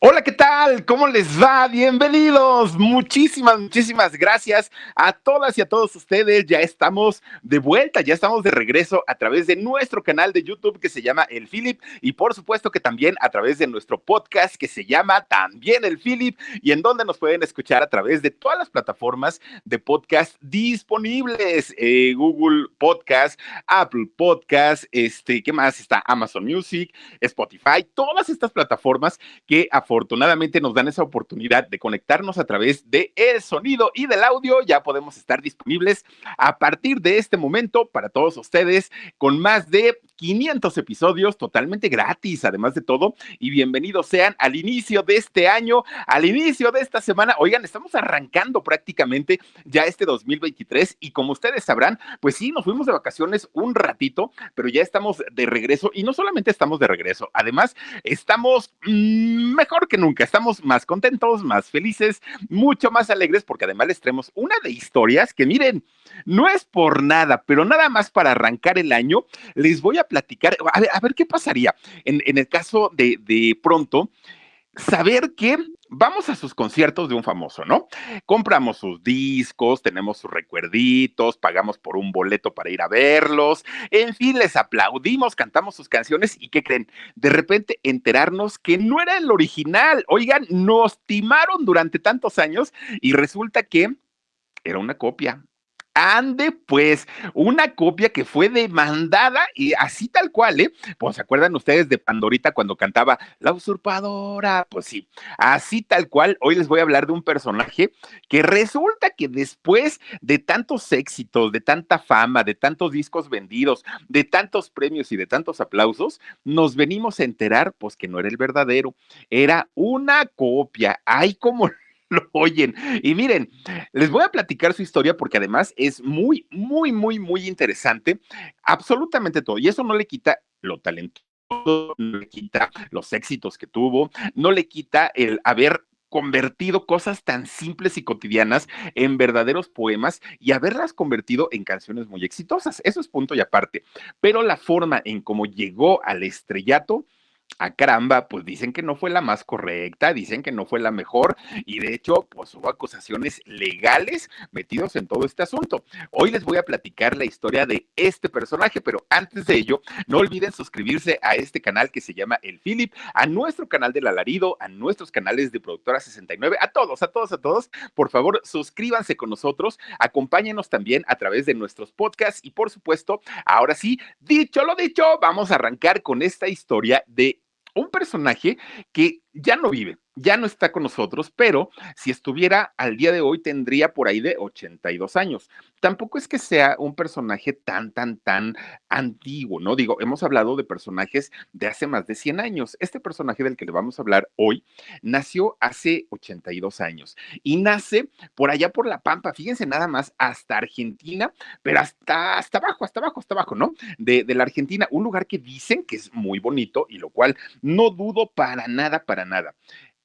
Hola, ¿qué tal? ¿Cómo les va? Bienvenidos. Muchísimas gracias a todas y a todos ustedes. Ya estamos de vuelta, ya estamos de regreso a través de nuestro canal de YouTube que se llama El Philip y por supuesto que también a través de nuestro podcast que se llama también El Philip y en donde nos pueden escuchar a través de todas las plataformas de podcast disponibles. Google Podcast, Apple Podcast, ¿qué más? Está Amazon Music, Spotify, todas estas plataformas que afortunadamente nos dan esa oportunidad de conectarnos a través del sonido y del audio. Ya podemos estar disponibles a partir de este momento para todos ustedes con más de 500 episodios totalmente gratis, además de todo, y bienvenidos sean al inicio de este año, al inicio de esta semana. Oigan, estamos arrancando prácticamente ya este 2023 y como ustedes sabrán, pues sí, nos fuimos de vacaciones un ratito, pero ya estamos de regreso y no solamente estamos de regreso, además estamos mejor que nunca, estamos más contentos, más felices, mucho más alegres, porque además les traemos una de historias que miren, no es por nada, pero nada más para arrancar el año, les voy a platicar, a ver qué pasaría en el caso de pronto saber que vamos a sus conciertos de un famoso, ¿no? Compramos sus discos, tenemos sus recuerditos, pagamos por un boleto para ir a verlos, en fin, les aplaudimos, cantamos sus canciones y ¿qué creen? De repente enterarnos que no era el original. Oigan, nos timaron durante tantos años y resulta que era una copia. Ande, pues, una copia que fue demandada y así tal cual, ¿eh? Pues, ¿se acuerdan ustedes de Pandorita cuando cantaba La usurpadora? Pues sí, así tal cual. Hoy les voy a hablar de un personaje que resulta que después de tantos éxitos, de tanta fama, de tantos discos vendidos, de tantos premios y de tantos aplausos, nos venimos a enterar, pues, que no era el verdadero, era una copia. Ay, cómo lo oyen. Y miren, les voy a platicar su historia porque además es muy interesante, absolutamente todo. Y eso no le quita lo talentoso, no le quita los éxitos que tuvo, no le quita el haber convertido cosas tan simples y cotidianas en verdaderos poemas y haberlas convertido en canciones muy exitosas. Eso es punto y aparte. Pero la forma en cómo llegó al estrellato, caramba, pues dicen que no fue la más correcta, dicen que no fue la mejor y de hecho, pues hubo acusaciones legales metidos en todo este asunto. Hoy les voy a platicar la historia de este personaje, pero antes de ello, no olviden suscribirse a este canal que se llama El Philip, a nuestro canal del Alarido, a nuestros canales de Productora 69, a todos, por favor, suscríbanse con nosotros, acompáñenos también a través de nuestros podcasts y por supuesto, ahora sí, dicho lo dicho, vamos a arrancar con esta historia de un personaje que ya no vive, ya no está con nosotros, pero si estuviera al día de hoy tendría por ahí de 82 años. Tampoco es que sea un personaje tan antiguo, ¿no? Digo, hemos hablado de personajes de hace más de 100 años. Este personaje del que le vamos a hablar hoy nació hace 82 años y nace por allá por La Pampa, fíjense nada más, hasta Argentina, pero hasta abajo, ¿no? De la Argentina, un lugar que dicen que es muy bonito y lo cual no dudo para nada, para nada.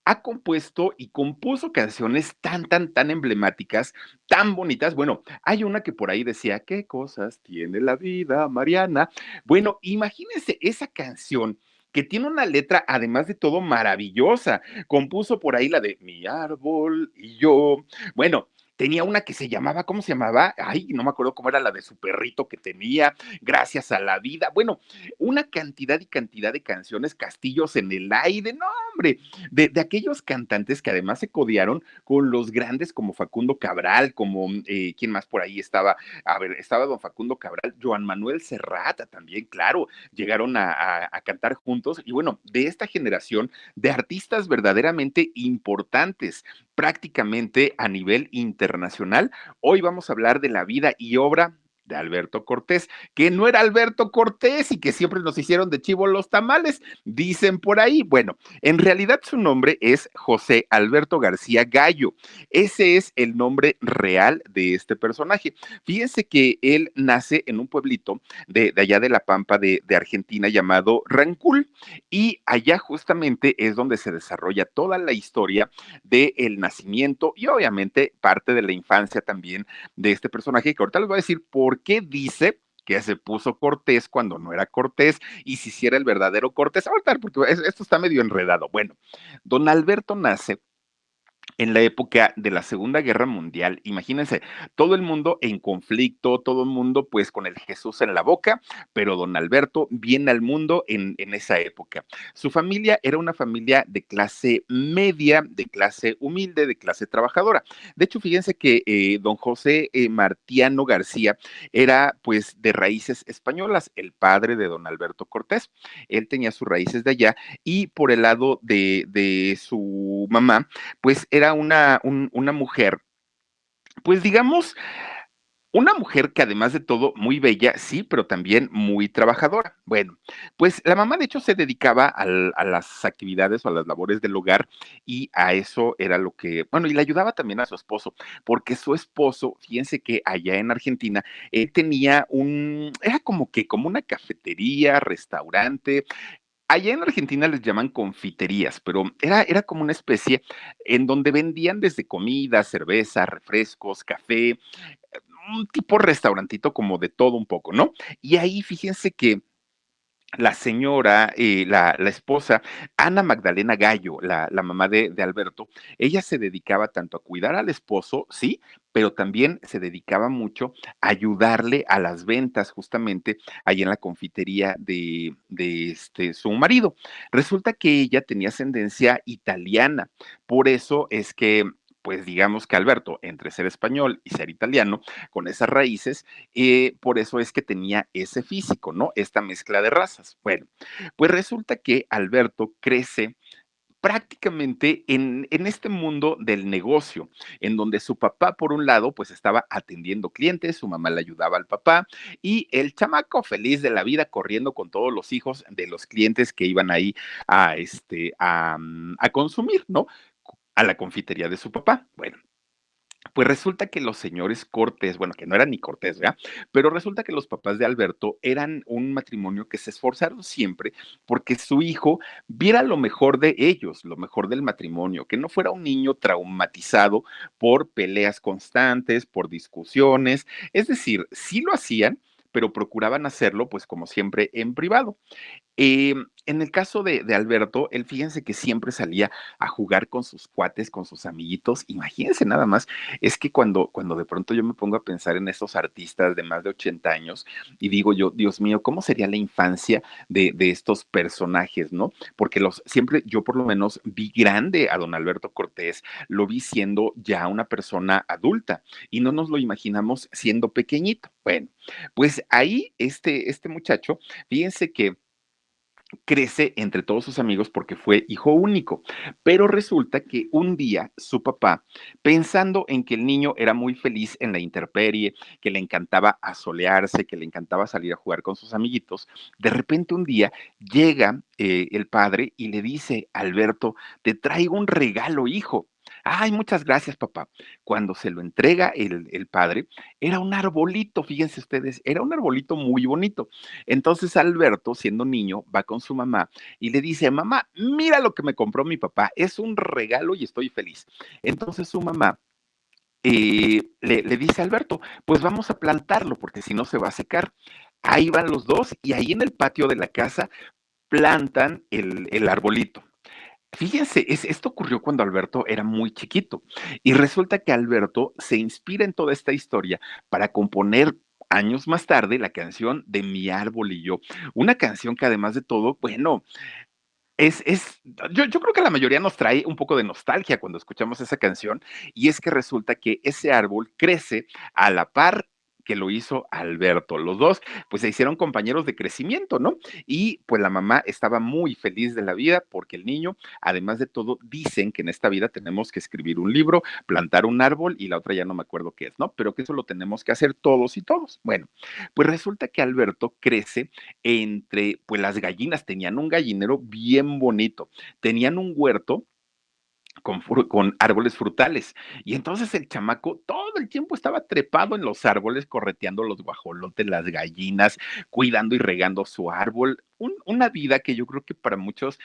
Ha compuesto y compuso canciones tan emblemáticas, tan bonitas. Bueno, hay una que por ahí decía, ¿qué cosas tiene la vida, Mariana? Bueno, imagínense esa canción que tiene una letra, además de todo, maravillosa. Compuso por ahí la de Mi árbol y yo. Bueno, tenía una que se llamaba, ¿cómo se llamaba? Ay, no me acuerdo cómo era la de su perrito que tenía, Gracias a la vida. Bueno, una cantidad y cantidad de canciones, Castillos en el aire, no, hombre, de aquellos cantantes que además se codearon con los grandes como Facundo Cabral, como, ¿quién más por ahí estaba? A ver, estaba don Facundo Cabral, Joan Manuel Serrata también, claro, llegaron a cantar juntos y bueno, de esta generación de artistas verdaderamente importantes, prácticamente a nivel internacional, hoy vamos a hablar de la vida y obra de Alberto Cortés, que no era Alberto Cortés y que siempre nos hicieron de chivo los tamales, dicen por ahí. Bueno, en realidad su nombre es José Alberto García Gallo. Ese es el nombre real de este personaje. Fíjense que él nace en un pueblito de allá de La Pampa de Argentina llamado Rancul y allá justamente es donde se desarrolla toda la historia del nacimiento y obviamente parte de la infancia también de este personaje que ahorita les voy a decir por qué dice que se puso Cortés cuando no era Cortés, y si sí era el verdadero Cortés. Ahorita, porque esto está medio enredado. Bueno, don Alberto nace en la época de la Segunda Guerra Mundial. Imagínense, todo el mundo en conflicto, todo el mundo pues con el Jesús en la boca, pero don Alberto viene al mundo en esa época. Su familia era una familia de clase media, de clase humilde, de clase trabajadora. De hecho, fíjense que don José Martiano García era pues de raíces españolas, el padre de don Alberto Cortés. Él tenía sus raíces de allá y por el lado de su mamá, pues era una mujer, pues digamos, una mujer que además de todo muy bella, sí, pero también muy trabajadora. Bueno, pues la mamá de hecho se dedicaba a las actividades o a las labores del hogar y a eso era lo que, bueno, y le ayudaba también a su esposo, porque su esposo, fíjense que allá en Argentina, él tenía era como que como una cafetería, restaurante. Allá en Argentina les llaman confiterías, pero era como una especie en donde vendían desde comida, cerveza, refrescos, café, un tipo restaurantito como de todo un poco, ¿no? Y ahí fíjense que la señora, la esposa, Ana Magdalena Gallo, la mamá de Alberto, ella se dedicaba tanto a cuidar al esposo, sí, pero también se dedicaba mucho a ayudarle a las ventas justamente ahí en la confitería de su marido. Resulta que ella tenía ascendencia italiana, por eso es que pues digamos que Alberto, entre ser español y ser italiano, con esas raíces, por eso es que tenía ese físico, ¿no? Esta mezcla de razas. Bueno, pues resulta que Alberto crece prácticamente en este mundo del negocio, en donde su papá, por un lado, pues estaba atendiendo clientes, su mamá le ayudaba al papá y el chamaco feliz de la vida corriendo con todos los hijos de los clientes que iban ahí a consumir, ¿no? A la confitería de su papá. Bueno, pues resulta que los señores Cortés, bueno, que no eran ni Cortés, ¿verdad? Pero resulta que los papás de Alberto eran un matrimonio que se esforzaron siempre porque su hijo viera lo mejor de ellos, lo mejor del matrimonio, que no fuera un niño traumatizado por peleas constantes, por discusiones. Es decir, sí lo hacían, pero procuraban hacerlo, pues como siempre, en privado. En el caso de Alberto, él fíjense que siempre salía a jugar con sus cuates, con sus amiguitos. Imagínense nada más, es que cuando de pronto yo me pongo a pensar en esos artistas de más de 80 años y digo yo, Dios mío, ¿cómo sería la infancia de estos personajes, no? Porque siempre yo por lo menos vi grande a don Alberto Cortés, lo vi siendo ya una persona adulta y no nos lo imaginamos siendo pequeñito. Bueno, pues ahí este muchacho, fíjense que crece entre todos sus amigos porque fue hijo único. Pero resulta que un día su papá, pensando en que el niño era muy feliz en la intemperie, que le encantaba asolearse, que le encantaba salir a jugar con sus amiguitos, de repente un día llega el padre y le dice, Alberto, te traigo un regalo, hijo. Ay, muchas gracias, papá. Cuando se lo entrega el padre, era un arbolito, fíjense ustedes, era un arbolito muy bonito. Entonces Alberto, siendo niño, va con su mamá y le dice, mamá, mira lo que me compró mi papá, es un regalo y estoy feliz. Entonces su mamá le dice a Alberto, pues vamos a plantarlo porque si no se va a secar. Ahí van los dos y ahí en el patio de la casa plantan el arbolito. Fíjense, esto ocurrió cuando Alberto era muy chiquito y resulta que Alberto se inspira en toda esta historia para componer años más tarde la canción de Mi árbol y yo, una canción que además de todo, bueno, yo creo que la mayoría nos trae un poco de nostalgia cuando escuchamos esa canción y es que resulta que ese árbol crece a la par que lo hizo Alberto. Los dos, pues se hicieron compañeros de crecimiento, ¿no? Y pues la mamá estaba muy feliz de la vida porque el niño, además de todo, dicen que en esta vida tenemos que escribir un libro, plantar un árbol y la otra ya no me acuerdo qué es, ¿no? Pero que eso lo tenemos que hacer todos y todos. Bueno, pues resulta que Alberto crece entre, pues las gallinas tenían un gallinero bien bonito, tenían un huerto con árboles frutales. Y entonces el chamaco todo el tiempo estaba trepado en los árboles, correteando los guajolotes, las gallinas, cuidando y regando su árbol. Una vida que yo creo que para muchos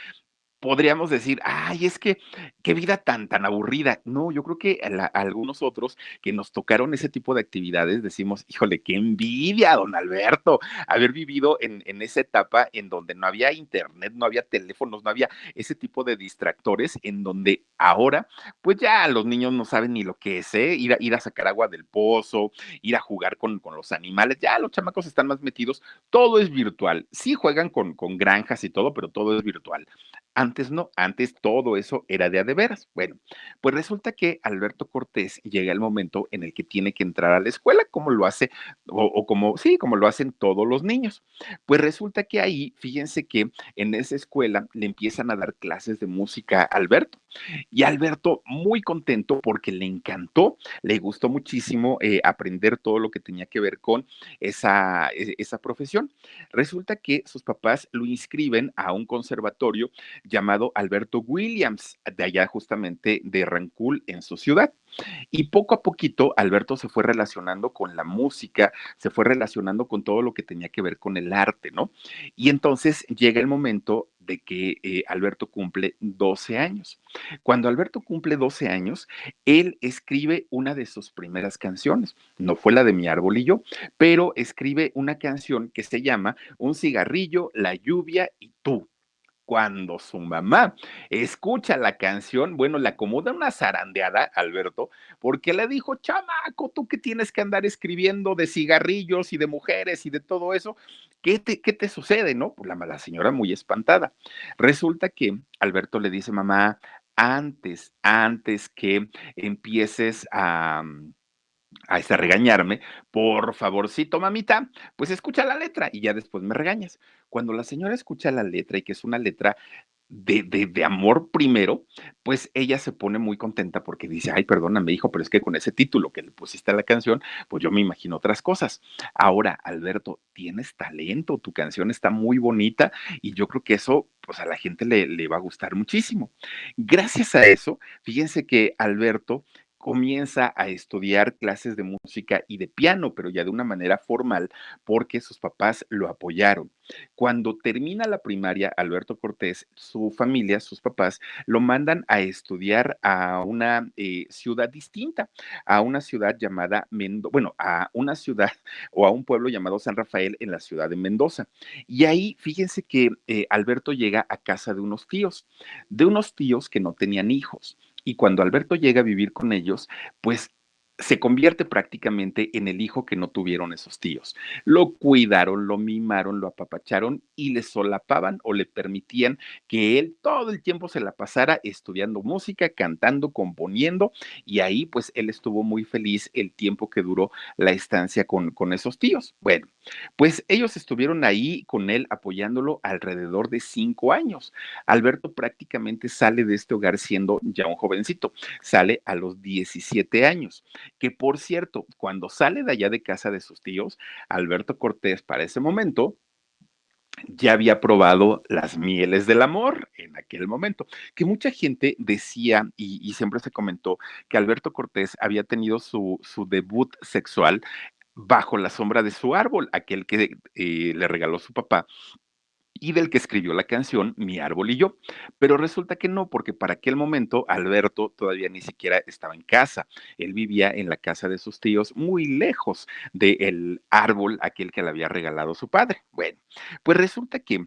podríamos decir, ay, es que qué vida tan aburrida. No, yo creo que a algunos otros que nos tocaron ese tipo de actividades decimos, híjole, qué envidia, don Alberto, haber vivido en esa etapa en donde no había internet, no había teléfonos, no había ese tipo de distractores, en donde ahora, pues ya los niños no saben ni lo que es, ¿eh? Ir a sacar agua del pozo, ir a jugar con los animales, ya los chamacos están más metidos, todo es virtual. Sí juegan con granjas y todo, pero todo es virtual. Antes no, antes todo eso era de a de veras. Bueno, pues resulta que Alberto Cortés llega el momento en el que tiene que entrar a la escuela, como lo hace, o como, sí, como lo hacen todos los niños. Pues resulta que ahí, fíjense que en esa escuela le empiezan a dar clases de música a Alberto. Y Alberto muy contento porque le encantó, le gustó muchísimo aprender todo lo que tenía que ver con esa profesión. Resulta que sus papás lo inscriben a un conservatorio llamado Alberto Williams, de allá justamente de Rancul, en su ciudad. Y poco a poquito Alberto se fue relacionando con la música, se fue relacionando con todo lo que tenía que ver con el arte, ¿no? Y entonces llega el momento de que Alberto cumple 12 años. Cuando Alberto cumple 12 años, él escribe una de sus primeras canciones. No fue la de Mi Árbol y yo, pero escribe una canción que se llama Un cigarrillo, la lluvia y tú. Cuando su mamá escucha la canción, bueno, le acomoda una zarandeada, Alberto, porque le dijo, chamaco, tú que tienes que andar escribiendo de cigarrillos y de mujeres y de todo eso, qué te sucede, no? Pues la señora muy espantada. Resulta que Alberto le dice, mamá, antes que empieces a regañarme, por favorcito, mamita, pues escucha la letra y ya después me regañas. Cuando la señora escucha la letra y que es una letra de amor primero, pues ella se pone muy contenta porque dice, ay, perdóname, hijo, pero es que con ese título que le pusiste a la canción, pues yo me imagino otras cosas. Ahora, Alberto, tienes talento, tu canción está muy bonita y yo creo que eso, pues a la gente le va a gustar muchísimo. Gracias a eso, fíjense que Alberto comienza a estudiar clases de música y de piano, pero ya de una manera formal, porque sus papás lo apoyaron. Cuando termina la primaria, Alberto Cortés, su familia, sus papás, lo mandan a estudiar a una ciudad distinta, a una ciudad llamada Mendoza, bueno, a una ciudad o a un pueblo llamado San Rafael en la ciudad de Mendoza. Y ahí, fíjense que Alberto llega a casa de unos tíos que no tenían hijos. Y cuando Alberto llega a vivir con ellos, pues se convierte prácticamente en el hijo que no tuvieron esos tíos. Lo cuidaron, lo mimaron, lo apapacharon y le solapaban o le permitían que él todo el tiempo se la pasara estudiando música, cantando, componiendo, y ahí pues él estuvo muy feliz el tiempo que duró la estancia con esos tíos. Bueno, pues ellos estuvieron ahí con él apoyándolo alrededor de 5 años. Alberto prácticamente sale de este hogar siendo ya un jovencito, sale a los 17 años, que por cierto, cuando sale de allá de casa de sus tíos, Alberto Cortés para ese momento ya había probado las mieles del amor en aquel momento, que mucha gente decía y siempre se comentó que Alberto Cortés había tenido su debut sexual bajo la sombra de su árbol, aquel que le regaló su papá y del que escribió la canción Mi Árbol y yo. Pero resulta que no, porque para aquel momento Alberto todavía ni siquiera estaba en casa. Él vivía en la casa de sus tíos, muy lejos del árbol aquel que le había regalado su padre. Bueno, pues resulta que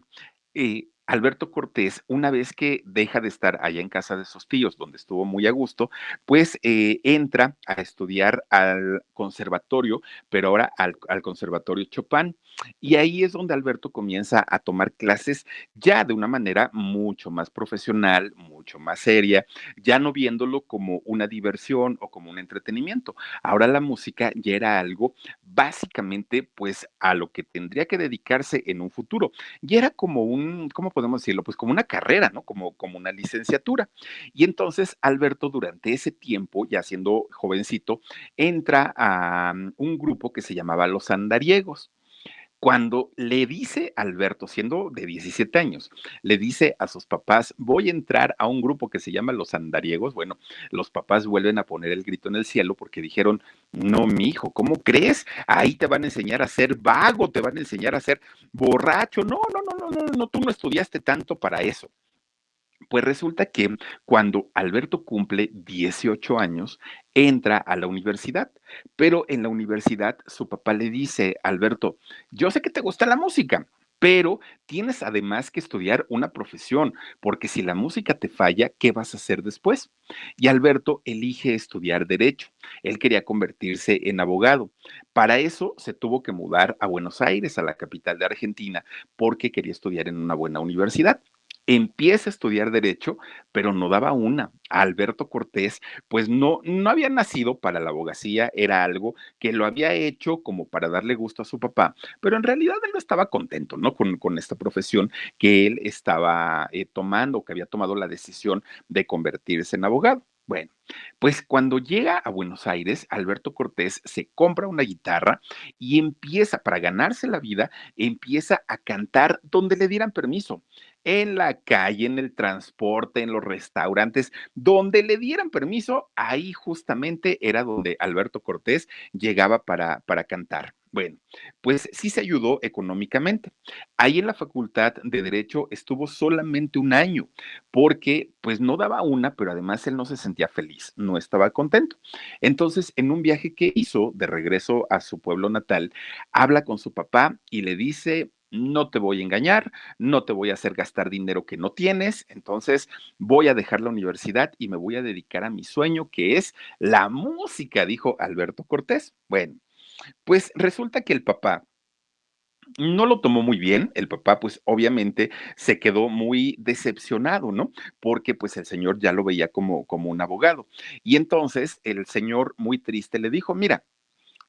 Alberto Cortés, una vez que deja de estar allá en casa de sus tíos, donde estuvo muy a gusto, pues entra a estudiar al conservatorio, pero ahora al conservatorio Chopin. Y ahí es donde Alberto comienza a tomar clases ya de una manera mucho más profesional, mucho más seria, ya no viéndolo como una diversión o como un entretenimiento. Ahora la música ya era algo básicamente pues a lo que tendría que dedicarse en un futuro. Y era como un, ¿cómo podemos decirlo? Pues como una carrera, ¿no? Como una licenciatura. Y entonces Alberto durante ese tiempo, ya siendo jovencito, entra a un grupo que se llamaba Los Andariegos. Cuando le dice Alberto, siendo de 17 años, le dice a sus papás, voy a entrar a un grupo que se llama Los Andariegos, bueno, los papás vuelven a poner el grito en el cielo porque dijeron, no, mi hijo, ¿cómo crees? Ahí te van a enseñar a ser vago, te van a enseñar a ser borracho. No, no, no, no, no, no, tú no estudiaste tanto para eso. Pues resulta que cuando Alberto cumple 18 años, entra a la universidad, pero en la universidad su papá le dice, Alberto, yo sé que te gusta la música, pero tienes además que estudiar una profesión, porque si la música te falla, ¿qué vas a hacer después? Y Alberto elige estudiar derecho. Él quería convertirse en abogado. Para eso se tuvo que mudar a Buenos Aires, a la capital de Argentina, porque quería estudiar en una buena universidad. Empieza a estudiar derecho, pero no daba una. Alberto Cortés, pues no había nacido para la abogacía, era algo que lo había hecho como para darle gusto a su papá, pero en realidad él no estaba contento, ¿no? Con esta profesión que él estaba tomando, que había tomado la decisión de convertirse en abogado. Bueno, pues cuando llega a Buenos Aires, Alberto Cortés se compra una guitarra y empieza, para ganarse la vida, empieza a cantar donde le dieran permiso, en la calle, en el transporte, en los restaurantes, donde le dieran permiso, ahí justamente era donde Alberto Cortés llegaba para cantar. Bueno, pues sí se ayudó económicamente. Ahí en la Facultad de Derecho estuvo solamente un año, porque pues no daba una, pero además él no se sentía feliz, no estaba contento. Entonces, en un viaje que hizo de regreso a su pueblo natal, habla con su papá y le dice, no te voy a engañar, no te voy a hacer gastar dinero que no tienes, entonces voy a dejar la universidad y me voy a dedicar a mi sueño, que es la música, dijo Alberto Cortés. Bueno, pues resulta que el papá no lo tomó muy bien, el papá pues obviamente se quedó muy decepcionado, ¿no? Porque pues el señor ya lo veía como un abogado. Y entonces el señor muy triste le dijo, mira,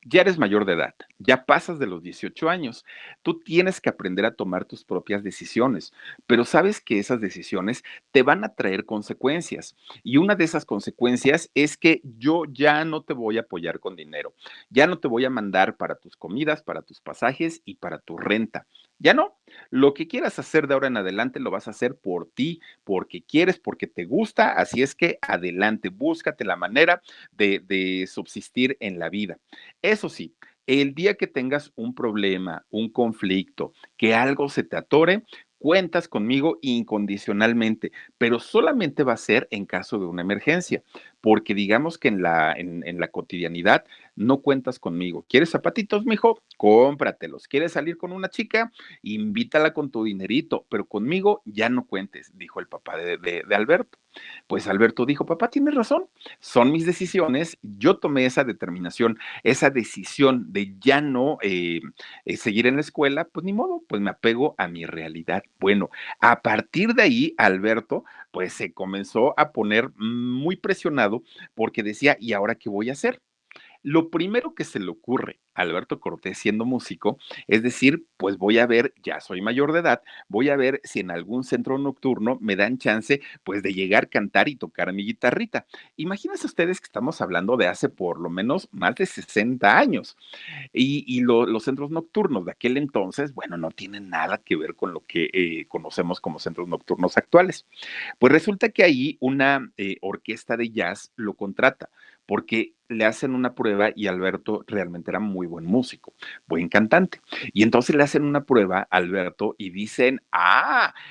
ya eres mayor de edad, ya pasas de los 18 años. Tú tienes que aprender a tomar tus propias decisiones, pero sabes que esas decisiones te van a traer consecuencias. Y una de esas consecuencias es que yo ya no te voy a apoyar con dinero, ya no te voy a mandar para tus comidas, para tus pasajes y para tu renta. Ya no, lo que quieras hacer de ahora en adelante lo vas a hacer por ti, porque quieres, porque te gusta, así es que adelante, búscate la manera de subsistir en la vida. Eso sí, el día que tengas un problema, un conflicto, que algo se te atore, cuentas conmigo incondicionalmente, pero solamente va a ser en caso de una emergencia, porque digamos que en la cotidianidad no cuentas conmigo. ¿Quieres zapatitos, mijo? Cómpratelos. ¿Quieres salir con una chica? Invítala con tu dinerito, pero conmigo ya no cuentes, dijo el papá de Alberto. Pues Alberto dijo, papá, tienes razón, son mis decisiones, yo tomé esa determinación, esa decisión de ya no seguir en la escuela, pues ni modo, pues me apego a mi realidad. Bueno, a partir de ahí, Alberto, pues se comenzó a poner muy presionado porque decía, ¿y ahora qué voy a hacer? Lo primero que se le ocurre a Alberto Cortés siendo músico es decir, pues voy a ver, ya soy mayor de edad, voy a ver si en algún centro nocturno me dan chance pues de llegar, cantar y tocar mi guitarrita. Imagínense ustedes que estamos hablando de hace por lo menos más de 60 años los centros nocturnos de aquel entonces, bueno, no tienen nada que ver con lo que conocemos como centros nocturnos actuales. Pues resulta que ahí una orquesta de jazz lo contrata porque le hacen una prueba y Alberto realmente era muy buen músico, buen cantante. Y entonces le hacen una prueba a Alberto y dicen,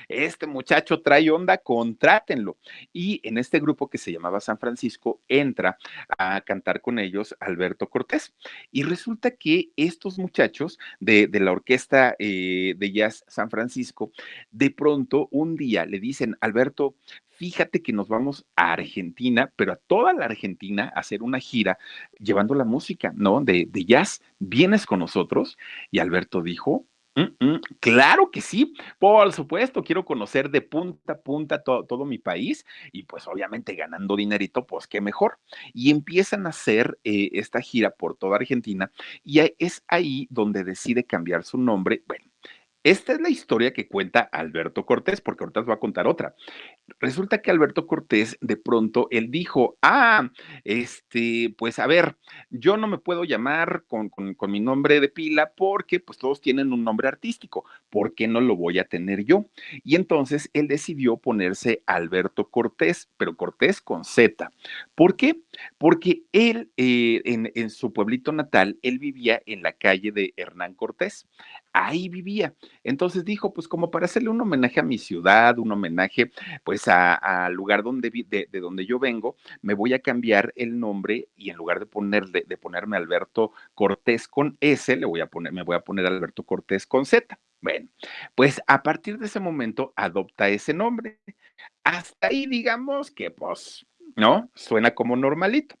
este muchacho trae onda, contrátenlo. Y en este grupo que se llamaba San Francisco entra a cantar con ellos Alberto Cortés. Y resulta que estos muchachos de la orquesta de jazz San Francisco, de pronto un día le dicen, Alberto, fíjate que nos vamos a Argentina, pero a toda la Argentina a hacer una gira llevando la música, ¿no? De jazz. ¿Vienes con nosotros? Y Alberto dijo, claro que sí, por supuesto, quiero conocer de punta a punta todo mi país y pues obviamente ganando dinerito, pues qué mejor. Y empiezan a hacer esta gira por toda Argentina y es ahí donde decide cambiar su nombre. Bueno, esta es la historia que cuenta Alberto Cortés, porque ahorita os voy a contar otra. Resulta que Alberto Cortés, de pronto, él dijo, pues a ver, yo no me puedo llamar con mi nombre de pila porque pues todos tienen un nombre artístico, ¿por qué no lo voy a tener yo? Y entonces él decidió ponerse Alberto Cortés, pero Cortés con Z. ¿Por qué? Porque él, en su pueblito natal, él vivía en la calle de Hernán Cortés, ahí vivía. Entonces dijo, pues como para hacerle un homenaje a mi ciudad, un homenaje pues pues al lugar donde de donde yo vengo, me voy a cambiar el nombre y en lugar de ponerme Alberto Cortés con S, me voy a poner Alberto Cortés con Z. Bueno, pues a partir de ese momento adopta ese nombre. Hasta ahí digamos que pues, ¿no? Suena como normalito.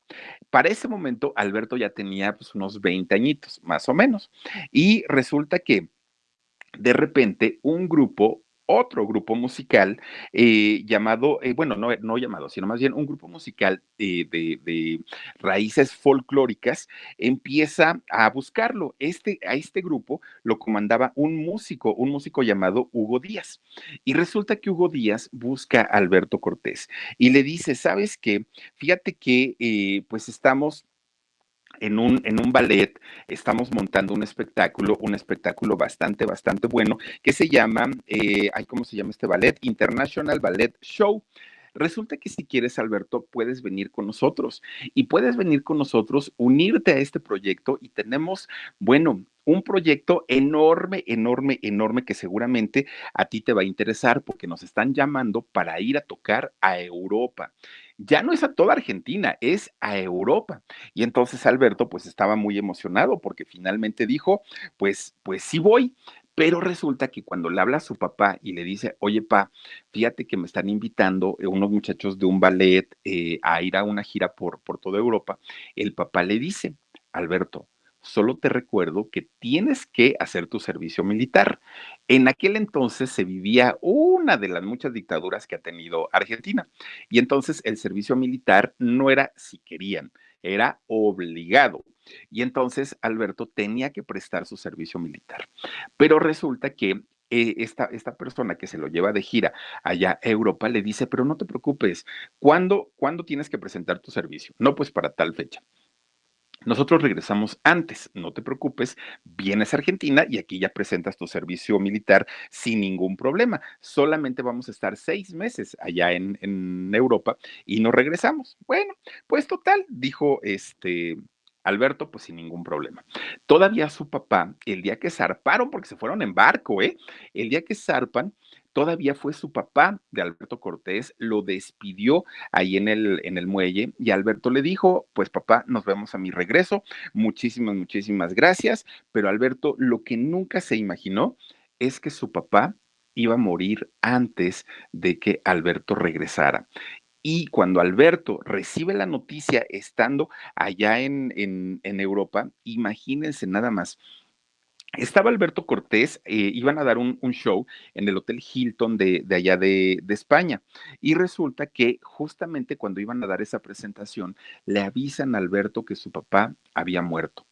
Para ese momento Alberto ya tenía pues unos 20 añitos, más o menos. Y resulta que de repente un grupo, otro grupo musical llamado, bueno, no llamado, sino más bien un grupo musical de raíces folclóricas empieza a buscarlo. A este grupo lo comandaba un músico llamado Hugo Díaz. Y resulta que Hugo Díaz busca a Alberto Cortés y le dice, ¿sabes qué? Fíjate que pues estamos en un ballet, estamos montando un espectáculo bastante, bastante bueno, que se llama, ¿cómo se llama este ballet? International Ballet Show. Resulta que si quieres, Alberto, puedes venir con nosotros y puedes venir con nosotros, unirte a este proyecto y tenemos, bueno, un proyecto enorme, enorme, enorme que seguramente a ti te va a interesar porque nos están llamando para ir a tocar a Europa. Ya no es a toda Argentina, es a Europa. Y entonces Alberto pues estaba muy emocionado porque finalmente dijo, pues sí voy. Pero resulta que cuando le habla a su papá y le dice, oye, pa, fíjate que me están invitando unos muchachos de un ballet a ir a una gira por toda Europa, el papá le dice, Alberto, solo te recuerdo que tienes que hacer tu servicio militar. En aquel entonces se vivía una de las muchas dictaduras que ha tenido Argentina. Y entonces el servicio militar no era si querían, era obligado. Y entonces Alberto tenía que prestar su servicio militar. Pero resulta que esta persona que se lo lleva de gira allá a Europa le dice, pero no te preocupes, ¿cuándo tienes que presentar tu servicio? No, pues para tal fecha. Nosotros regresamos antes, no te preocupes, vienes a Argentina y aquí ya presentas tu servicio militar sin ningún problema. Solamente vamos a estar 6 meses allá en Europa y nos regresamos. Bueno, pues total, dijo Alberto, pues sin ningún problema. Todavía su papá, el día que zarparon, porque se fueron en barco, ¿eh? El día que zarpan, todavía fue su papá de Alberto Cortés, lo despidió ahí en el muelle y Alberto le dijo, pues papá, nos vemos a mi regreso, muchísimas, muchísimas gracias, pero Alberto lo que nunca se imaginó es que su papá iba a morir antes de que Alberto regresara. Y cuando Alberto recibe la noticia estando allá en Europa, imagínense nada más, estaba Alberto Cortés, iban a dar un show en el Hotel Hilton de allá de España. Y resulta que justamente cuando iban a dar esa presentación, le avisan a Alberto que su papá había muerto.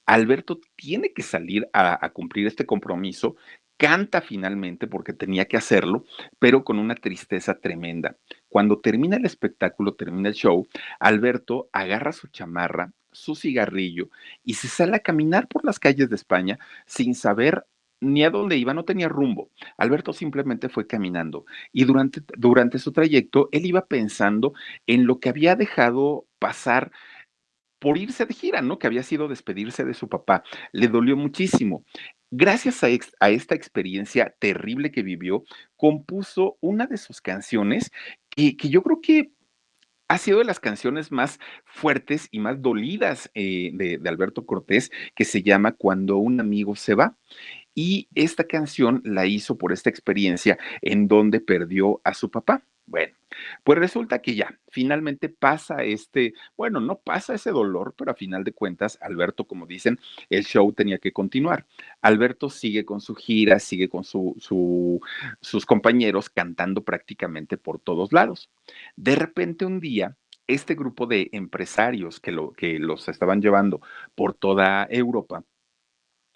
Alberto tiene que salir a cumplir este compromiso, canta finalmente porque tenía que hacerlo, pero con una tristeza tremenda. Cuando termina el espectáculo, termina el show, Alberto agarra su chamarra, su cigarrillo y se sale a caminar por las calles de España sin saber ni a dónde iba, no tenía rumbo. Alberto simplemente fue caminando y durante su trayecto él iba pensando en lo que había dejado pasar por irse de gira, ¿no? Que había sido despedirse de su papá. Le dolió muchísimo. Gracias a esta experiencia terrible que vivió, compuso una de sus canciones que yo creo que ha sido de las canciones más fuertes y más dolidas de Alberto Cortés, que se llama Cuando un amigo se va. Y esta canción la hizo por esta experiencia en donde perdió a su papá. Bueno, pues resulta que ya, finalmente pasa bueno, no pasa ese dolor, pero a final de cuentas, Alberto, como dicen, el show tenía que continuar. Alberto sigue con su gira, sigue con sus compañeros cantando prácticamente por todos lados. De repente un día, este grupo de empresarios que los estaban llevando por toda Europa,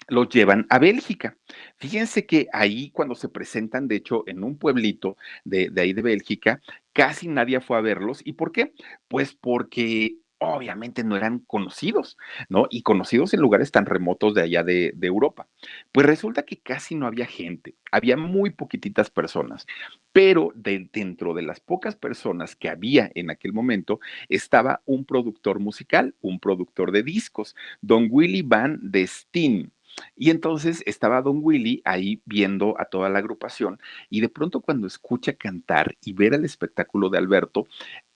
los llevan a Bélgica. Fíjense que ahí cuando se presentan, de hecho, en un pueblito de ahí de Bélgica, casi nadie fue a verlos. ¿Y por qué? Pues porque obviamente no eran conocidos, ¿no? Y conocidos en lugares tan remotos de allá de Europa. Pues resulta que casi no había gente, había muy poquititas personas, pero dentro de las pocas personas que había en aquel momento estaba un productor musical, un productor de discos, don Willy Van de Steen. Y entonces estaba Don Willy ahí viendo a toda la agrupación y de pronto cuando escucha cantar y ver el espectáculo de Alberto,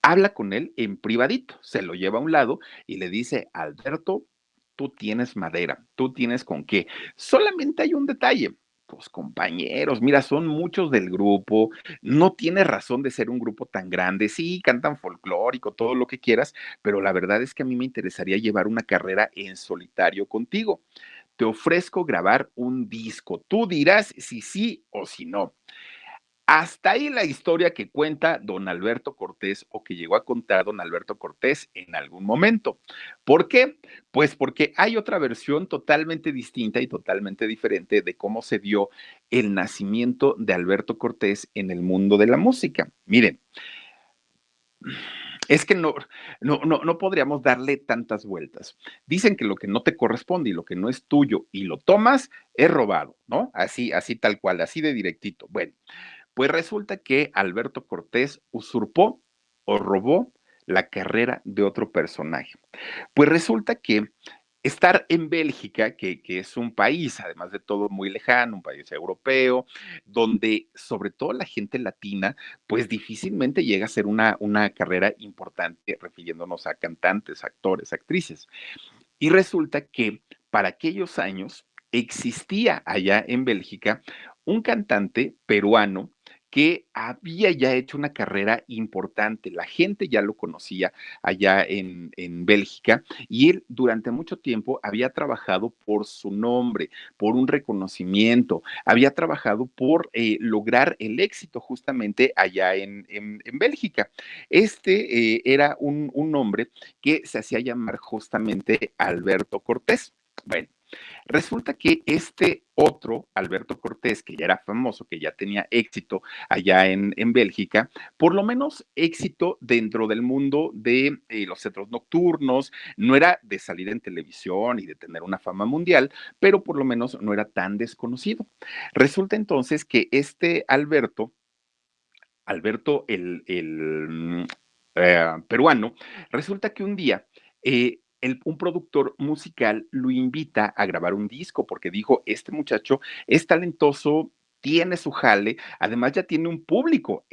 habla con él en privadito, se lo lleva a un lado y le dice, Alberto, tú tienes madera, tú tienes con qué. Solamente hay un detalle. Pues compañeros, mira, son muchos del grupo, no tiene razón de ser un grupo tan grande, sí, cantan folclórico, todo lo que quieras, pero la verdad es que a mí me interesaría llevar una carrera en solitario contigo. Te ofrezco grabar un disco, tú dirás si sí o si no. Hasta ahí la historia que cuenta don Alberto Cortés o que llegó a contar don Alberto Cortés en algún momento. ¿Por qué? Pues porque hay otra versión totalmente distinta y totalmente diferente de cómo se dio el nacimiento de Alberto Cortés en el mundo de la música. Miren, es que no podríamos darle tantas vueltas. Dicen que lo que no te corresponde y lo que no es tuyo y lo tomas es robado, ¿no? Así tal cual, así de directito. Bueno, pues resulta que Alberto Cortés usurpó o robó la carrera de otro personaje. Pues resulta que estar en Bélgica, que es un país, además de todo, muy lejano, un país europeo, donde sobre todo la gente latina, pues difícilmente llega a ser una carrera importante, refiriéndonos a cantantes, actores, actrices. Y resulta que para aquellos años existía allá en Bélgica un cantante peruano que había ya hecho una carrera importante. La gente ya lo conocía allá en Bélgica y él durante mucho tiempo había trabajado por su nombre, por un reconocimiento, había trabajado por lograr el éxito justamente allá en Bélgica. Era un hombre que se hacía llamar justamente Alberto Cortés. Bueno, resulta que este otro, Alberto Cortés, que ya era famoso, que ya tenía éxito allá en Bélgica, por lo menos éxito dentro del mundo de los centros nocturnos, no era de salir en televisión y de tener una fama mundial, pero por lo menos no era tan desconocido. Resulta entonces que este Alberto peruano, resulta que un día un productor musical lo invita a grabar un disco porque dijo, este muchacho es talentoso, tiene su jale, además ya tiene un público,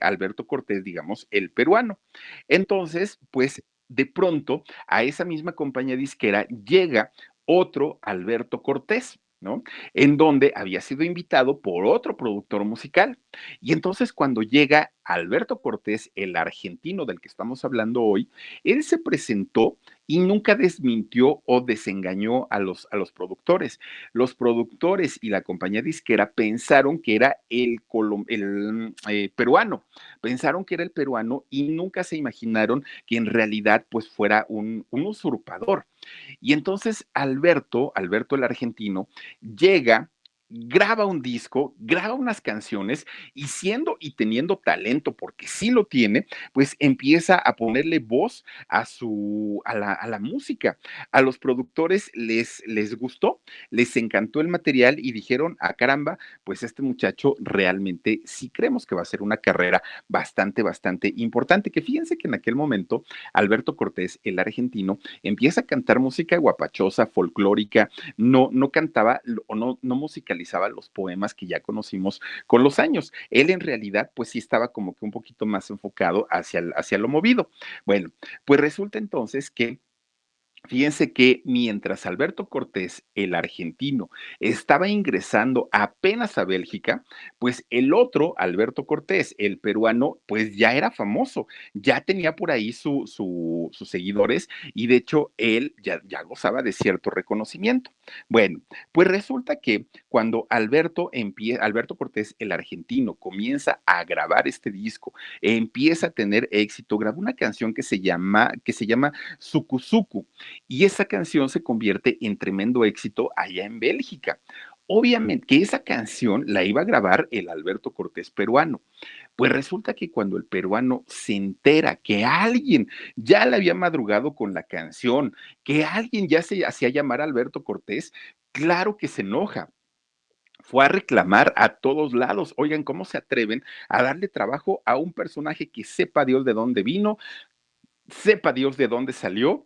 Alberto Cortés, digamos, el peruano. Entonces, pues de pronto a esa misma compañía disquera llega otro Alberto Cortés, ¿no? En donde había sido invitado por otro productor musical. Y entonces cuando llega Alberto Cortés, el argentino del que estamos hablando hoy, él se presentó y nunca desmintió o desengañó a los productores. Los productores y la compañía disquera pensaron que era el peruano, pensaron que era el peruano y nunca se imaginaron que en realidad pues fuera un usurpador. Y entonces Alberto el argentino, llega, graba un disco, graba unas canciones y siendo y teniendo talento, porque sí lo tiene, pues empieza a ponerle voz a la música. A los productores les gustó, les encantó el material y dijeron, a caramba, pues este muchacho realmente sí creemos que va a ser una carrera bastante importante, que fíjense que en aquel momento Alberto Cortés, el argentino, empieza a cantar música guapachosa, folclórica, no cantaba o no musicalizaba los poemas que ya conocimos con los años. Él en realidad, pues sí estaba como que un poquito más enfocado hacia lo movido. Bueno, pues resulta entonces que fíjense que mientras Alberto Cortés, el argentino, estaba ingresando apenas a Bélgica, pues el otro, Alberto Cortés, el peruano, pues ya era famoso, ya tenía por ahí sus seguidores y de hecho él ya gozaba de cierto reconocimiento. Bueno, pues resulta que cuando Alberto Cortés, el argentino, comienza a grabar este disco, empieza a tener éxito, grabó una canción que se llama Suku y esa canción se convierte en tremendo éxito allá en Bélgica. Obviamente que esa canción la iba a grabar el Alberto Cortés peruano. Pues resulta que cuando el peruano se entera que alguien ya le había madrugado con la canción, que alguien ya se hacía llamar Alberto Cortés, claro que se enoja. Fue a reclamar a todos lados. Oigan, ¿cómo se atreven a darle trabajo a un personaje que sepa Dios de dónde vino, sepa Dios de dónde salió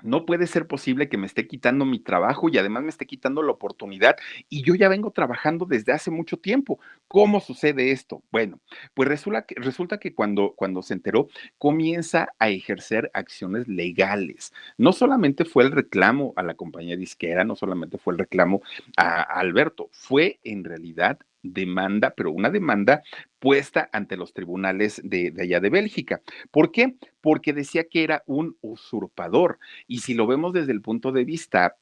no puede ser posible que me esté quitando mi trabajo y además me esté quitando la oportunidad y yo ya vengo trabajando desde hace mucho tiempo. ¿Cómo sucede esto? Bueno, pues resulta que cuando se enteró, comienza a ejercer acciones legales. No solamente fue el reclamo a la compañía disquera, no solamente fue el reclamo a Alberto, fue en realidad demanda, pero una demanda puesta ante los tribunales de allá de Bélgica. ¿Por qué? Porque decía que era un usurpador. Y si lo vemos desde el punto de vista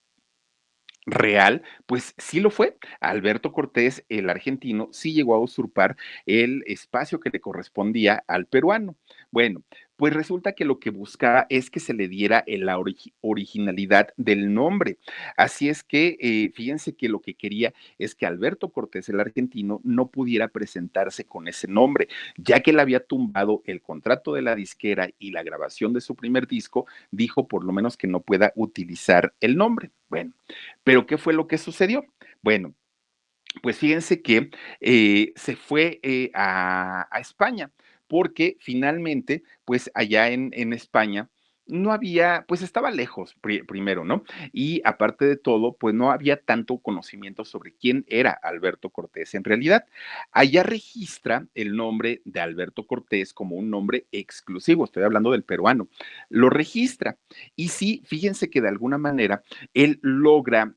real, pues sí lo fue. Alberto Cortés, el argentino, sí llegó a usurpar el espacio que le correspondía al peruano. Bueno, pues resulta que lo que buscaba es que se le diera la originalidad del nombre. Así es que fíjense que lo que quería es que Alberto Cortés, el argentino, no pudiera presentarse con ese nombre, ya que él había tumbado el contrato de la disquera y la grabación de su primer disco, dijo por lo menos que no pueda utilizar el nombre. Bueno, pero ¿qué fue lo que sucedió? Bueno, pues fíjense que se fue a España, porque finalmente, pues allá en España no había, pues estaba lejos primero, ¿no? Y aparte de todo, pues no había tanto conocimiento sobre quién era Alberto Cortés en realidad. Allá registra el nombre de Alberto Cortés como un nombre exclusivo, estoy hablando del peruano, lo registra. Y sí, fíjense que de alguna manera él logra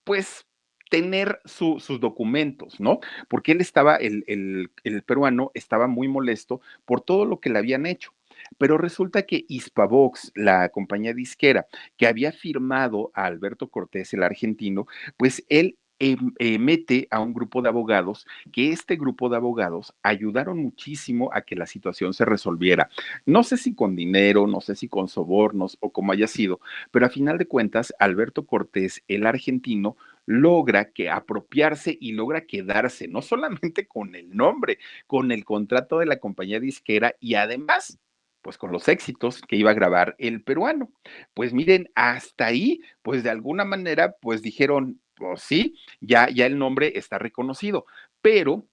pues tener sus documentos, ¿no? Porque él estaba, el peruano estaba muy molesto por todo lo que le habían hecho. Pero resulta que Hispavox, la compañía disquera que había firmado a Alberto Cortés, el argentino, pues él mete a un grupo de abogados, que este grupo de abogados ayudaron muchísimo a que la situación se resolviera. No sé si con dinero, no sé si con sobornos o como haya sido, pero a final de cuentas, Alberto Cortés, el argentino, logra que apropiarse y logra quedarse, no solamente con el nombre, con el contrato de la compañía disquera y además, pues con los éxitos que iba a grabar el peruano. Pues miren, hasta ahí, pues de alguna manera, pues dijeron, pues sí, ya el nombre está reconocido, pero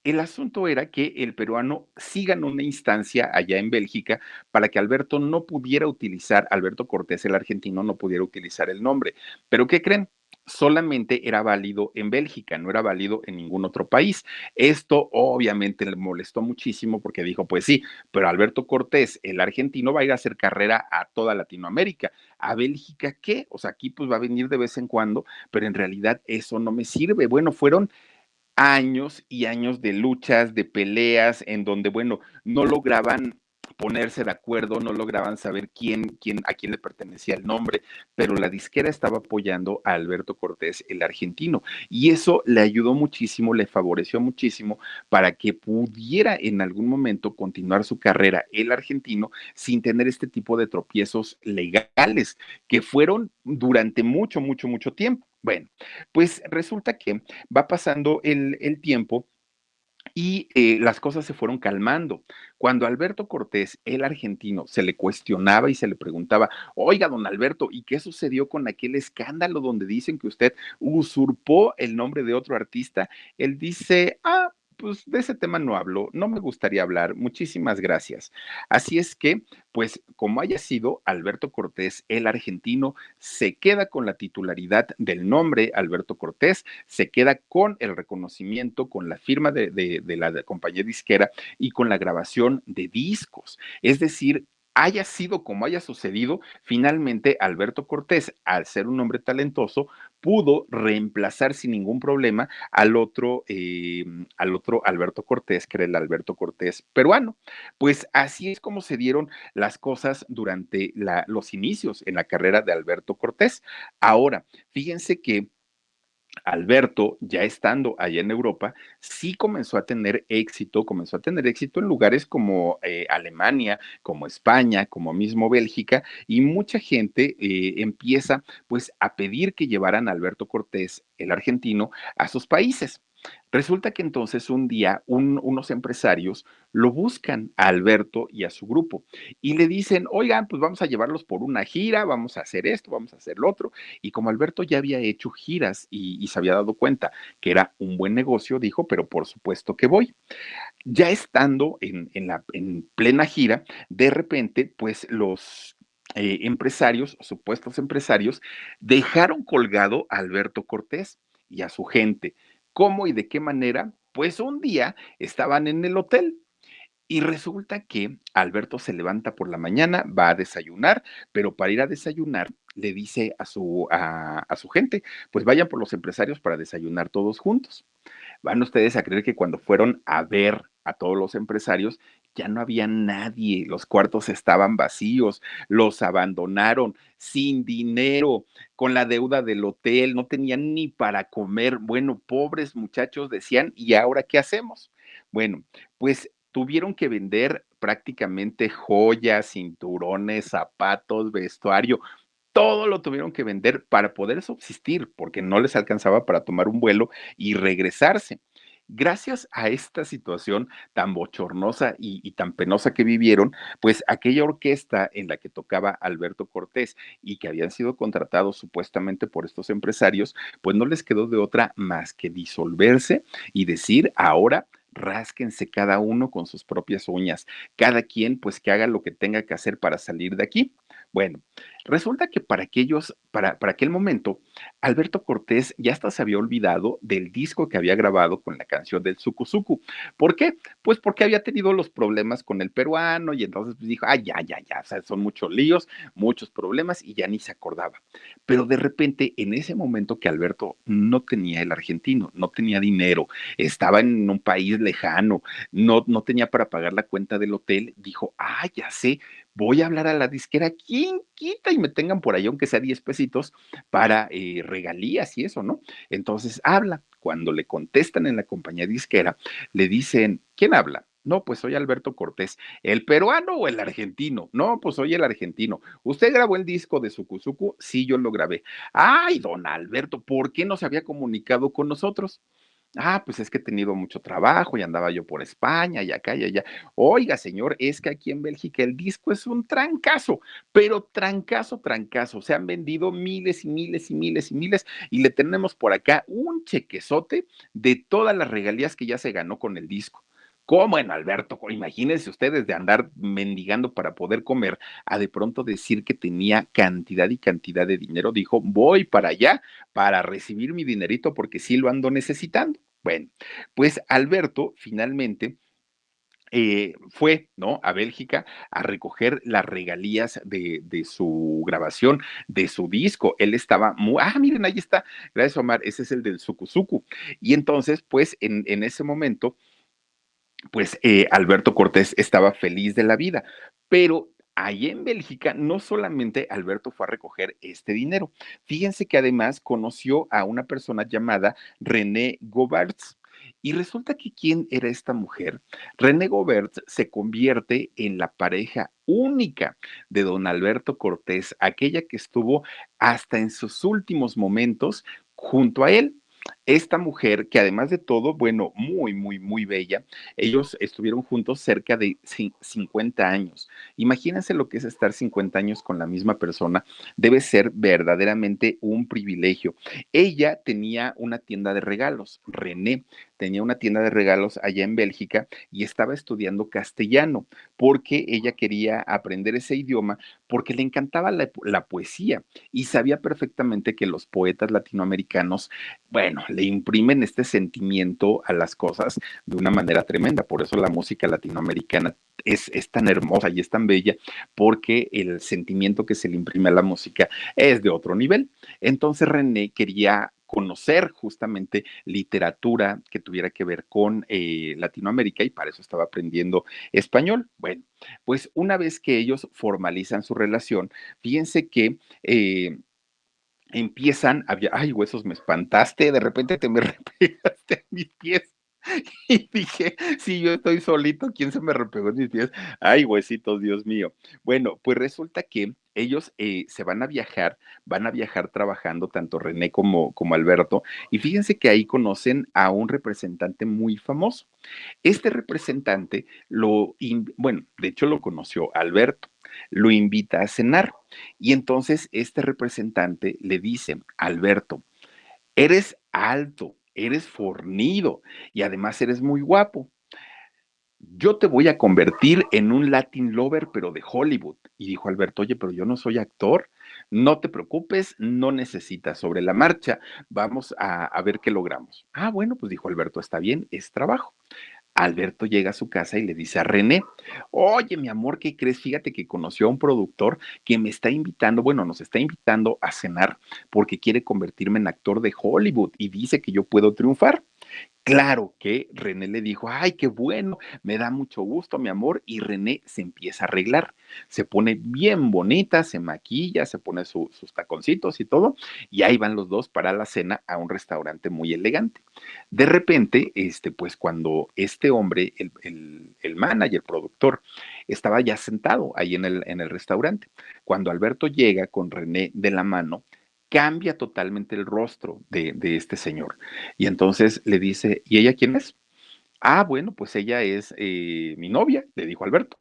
el asunto era que el peruano sí ganó una instancia allá en Bélgica para que Alberto no pudiera utilizar, Alberto Cortés, el argentino, no pudiera utilizar el nombre. Pero ¿qué creen? Solamente era válido en Bélgica, no era válido en ningún otro país. Esto obviamente le molestó muchísimo porque dijo, pues sí, pero Alberto Cortés, el argentino, va a ir a hacer carrera a toda Latinoamérica. ¿A Bélgica qué? O sea, aquí pues va a venir de vez en cuando, pero en realidad eso no me sirve. Bueno, fueron años y años de luchas, de peleas, en donde, bueno, no lograban ponerse de acuerdo, no lograban saber a quién le pertenecía el nombre, pero la disquera estaba apoyando a Alberto Cortés, el argentino, y eso le ayudó muchísimo, le favoreció muchísimo para que pudiera en algún momento continuar su carrera, el argentino, sin tener este tipo de tropiezos legales, que fueron durante mucho, mucho, mucho tiempo. Bueno, pues resulta que va pasando el tiempo y las cosas se fueron calmando. Cuando Alberto Cortés, el argentino, se le cuestionaba y se le preguntaba, oiga, don Alberto, ¿y qué sucedió con aquel escándalo donde dicen que usted usurpó el nombre de otro artista? Él dice, pues de ese tema no hablo, no me gustaría hablar, muchísimas gracias. Así es que, pues como haya sido, Alberto Cortés, el argentino, se queda con la titularidad del nombre Alberto Cortés, se queda con el reconocimiento, con la firma de la compañía disquera y con la grabación de discos. Es decir, haya sido como haya sucedido, finalmente Alberto Cortés, al ser un hombre talentoso, pudo reemplazar sin ningún problema al otro Alberto Cortés, que era el Alberto Cortés peruano. Pues así es como se dieron las cosas durante los inicios en la carrera de Alberto Cortés. Ahora, fíjense que Alberto, ya estando allá en Europa, sí comenzó a tener éxito en lugares como Alemania, como España, como mismo Bélgica, y mucha gente empieza pues a pedir que llevaran a Alberto Cortés, el argentino, a sus países. Resulta que entonces un día unos empresarios lo buscan a Alberto y a su grupo y le dicen, oigan, pues vamos a llevarlos por una gira, vamos a hacer esto, vamos a hacer lo otro. Y como Alberto ya había hecho giras y se había dado cuenta que era un buen negocio, dijo, pero por supuesto que voy. Ya estando en plena gira, de repente, pues empresarios, supuestos empresarios, dejaron colgado a Alberto Cortés y a su gente. ¿Cómo y de qué manera? Pues un día estaban en el hotel y resulta que Alberto se levanta por la mañana, va a desayunar, pero para ir a desayunar le dice a su gente, pues vayan por los empresarios para desayunar todos juntos. Van ustedes a creer que cuando fueron a ver a todos los empresarios, ya no había nadie, los cuartos estaban vacíos, los abandonaron sin dinero, con la deuda del hotel, no tenían ni para comer. Bueno, pobres muchachos decían, ¿y ahora qué hacemos? Bueno, pues tuvieron que vender prácticamente joyas, cinturones, zapatos, vestuario, todo lo tuvieron que vender para poder subsistir, porque no les alcanzaba para tomar un vuelo y regresarse. Gracias a esta situación tan bochornosa y tan penosa que vivieron, pues aquella orquesta en la que tocaba Alberto Cortés y que habían sido contratados supuestamente por estos empresarios, pues no les quedó de otra más que disolverse y decir, ahora rásquense cada uno con sus propias uñas, cada quien pues que haga lo que tenga que hacer para salir de aquí. Bueno, resulta que para aquel momento, Alberto Cortés ya hasta se había olvidado del disco que había grabado con la canción del Sucu Sucu. ¿Por qué? Pues porque había tenido los problemas con el peruano y entonces pues, dijo, ya, o sea, son muchos líos, muchos problemas y ya ni se acordaba. Pero de repente, en ese momento que Alberto no tenía el argentino, no tenía dinero, estaba en un país lejano, no tenía para pagar la cuenta del hotel, dijo, ya sé, voy a hablar a la disquera, ¿quién quita y me tengan por ahí, aunque sea 10 pesitos, para regalías y eso, ¿no? Entonces habla. Cuando le contestan en la compañía disquera, le dicen, ¿quién habla? No, pues soy Alberto Cortés. ¿El peruano o el argentino? No, pues soy el argentino. ¿Usted grabó el disco de Sucuzucu? Sí, yo lo grabé. Ay, don Alberto, ¿por qué no se había comunicado con nosotros? Pues es que he tenido mucho trabajo y andaba yo por España y acá y allá. Oiga, señor, es que aquí en Bélgica el disco es un trancazo, pero trancazo, trancazo. Se han vendido miles y miles y miles y miles y le tenemos por acá un chequezote de todas las regalías que ya se ganó con el disco. ¿Cómo en Alberto? Imagínense ustedes de andar mendigando para poder comer, a de pronto decir que tenía cantidad y cantidad de dinero. Dijo, voy para allá para recibir mi dinerito porque sí lo ando necesitando. Bueno, pues Alberto finalmente fue, ¿no? A Bélgica a recoger las regalías de su grabación, de su disco. Él estaba muy, miren, ahí está, gracias Omar, ese es el del Suku. Y entonces, pues en ese momento, pues Alberto Cortés estaba feliz de la vida, pero ahí en Bélgica no solamente Alberto fue a recoger este dinero, fíjense que además conoció a una persona llamada René Goberts. Y resulta que quién era esta mujer. René Goberts se convierte en la pareja única de don Alberto Cortés, aquella que estuvo hasta en sus últimos momentos junto a él. Esta mujer, que además de todo, bueno, muy, muy, muy bella, ellos estuvieron juntos cerca de 50 años. Imagínense lo que es estar 50 años con la misma persona. Debe ser verdaderamente un privilegio. Ella tenía una tienda de regalos, René tenía una tienda de regalos allá en Bélgica y estaba estudiando castellano porque ella quería aprender ese idioma porque le encantaba la poesía y sabía perfectamente que los poetas latinoamericanos, bueno, le imprimen este sentimiento a las cosas de una manera tremenda. Por eso la música latinoamericana es tan hermosa y es tan bella, porque el sentimiento que se le imprime a la música es de otro nivel. Entonces René quería conocer justamente literatura que tuviera que ver con Latinoamérica y para eso estaba aprendiendo español. Bueno, pues una vez que ellos formalizan su relación, fíjense que empiezan a ay, huesos, me espantaste, de repente te me repegaste a mis pies. Y dije, si yo estoy solito, ¿quién se me repegó en mis pies? Ay, huesitos, Dios mío. Bueno, pues resulta que ellos se van a viajar trabajando, tanto René como Alberto, y fíjense que ahí conocen a un representante muy famoso. Este representante bueno, de hecho lo conoció Alberto, lo invita a cenar y entonces este representante le dice, Alberto, eres alto, eres fornido y además eres muy guapo. yo te voy a convertir en un Latin lover, pero de Hollywood. Y dijo Alberto, oye, pero yo no soy actor, no te preocupes, no necesitas sobre la marcha, vamos a ver qué logramos. Ah, bueno, pues dijo Alberto, está bien, es trabajo. Alberto llega a su casa y le dice a René, oye, mi amor, ¿qué crees? Fíjate que conoció a un productor que me está invitando, bueno, nos está invitando a cenar porque quiere convertirme en actor de Hollywood y dice que yo puedo triunfar. Claro que René le dijo, ay, qué bueno, me da mucho gusto, mi amor, y René se empieza a arreglar, se pone bien bonita, se maquilla, se pone sus taconcitos y todo, y ahí van los dos para la cena a un restaurante muy elegante. De repente, pues cuando este hombre, el manager, el productor, estaba ya sentado ahí en el restaurante, cuando Alberto llega con René de la mano, cambia totalmente el rostro de este señor. Y entonces le dice, ¿y ella quién es? Ah, bueno, pues ella es mi novia, le dijo Alberto.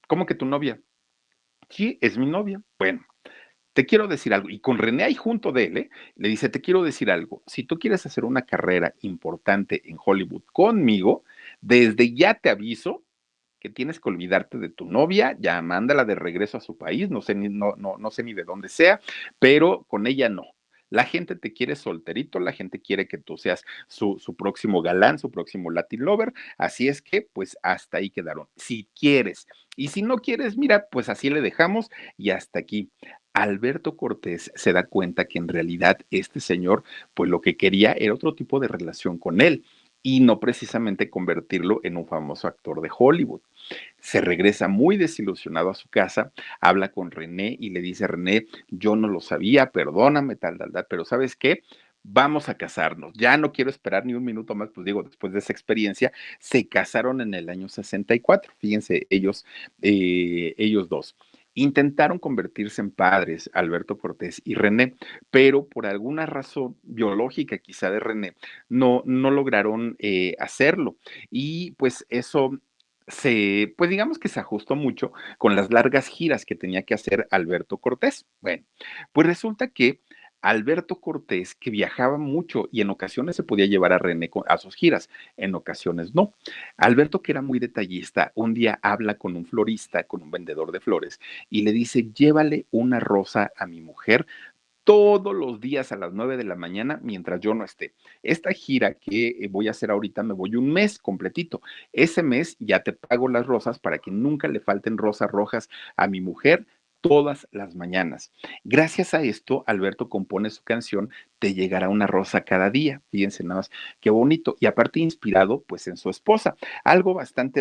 ¿Cómo que tu novia? Sí, es mi novia. Bueno, te quiero decir algo. Y con René ahí junto de él, ¿eh? Le dice, te quiero decir algo. Si tú quieres hacer una carrera importante en Hollywood conmigo, desde ya te aviso que tienes que olvidarte de tu novia, ya mándala de regreso a su país, no sé ni, no sé ni de dónde sea, pero con ella no. La gente te quiere solterito, la gente quiere que tú seas su próximo galán, su próximo Latin lover, así es que pues hasta ahí quedaron. Si quieres, y si no quieres, mira, pues así le dejamos y hasta aquí. Alberto Cortés se da cuenta que en realidad este señor, pues lo que quería era otro tipo de relación con él y no precisamente convertirlo en un famoso actor de Hollywood. Se regresa muy desilusionado a su casa, habla con René y le dice, René, yo no lo sabía, perdóname, tal, pero ¿sabes qué? Vamos a casarnos. Ya no quiero esperar ni un minuto más, pues digo, después de esa experiencia, se casaron en el año 64. Fíjense, ellos dos. Intentaron convertirse en padres, Alberto Cortés y René, pero por alguna razón biológica quizá de René, no lograron hacerlo. Y pues eso pues digamos que se ajustó mucho con las largas giras que tenía que hacer Alberto Cortés. Bueno, pues resulta que Alberto Cortés, que viajaba mucho y en ocasiones se podía llevar a René a sus giras, en ocasiones no. Alberto, que era muy detallista, un día habla con un florista, con un vendedor de flores, y le dice, llévale una rosa a mi mujer todos los días a las 9 de la mañana mientras yo no esté. Esta gira que voy a hacer ahorita me voy un mes completito. Ese mes ya te pago las rosas para que nunca le falten rosas rojas a mi mujer todas las mañanas. Gracias a esto, Alberto compone su canción Te llegará una rosa cada día. Fíjense nada más, qué bonito. Y aparte inspirado pues en su esposa. Algo bastante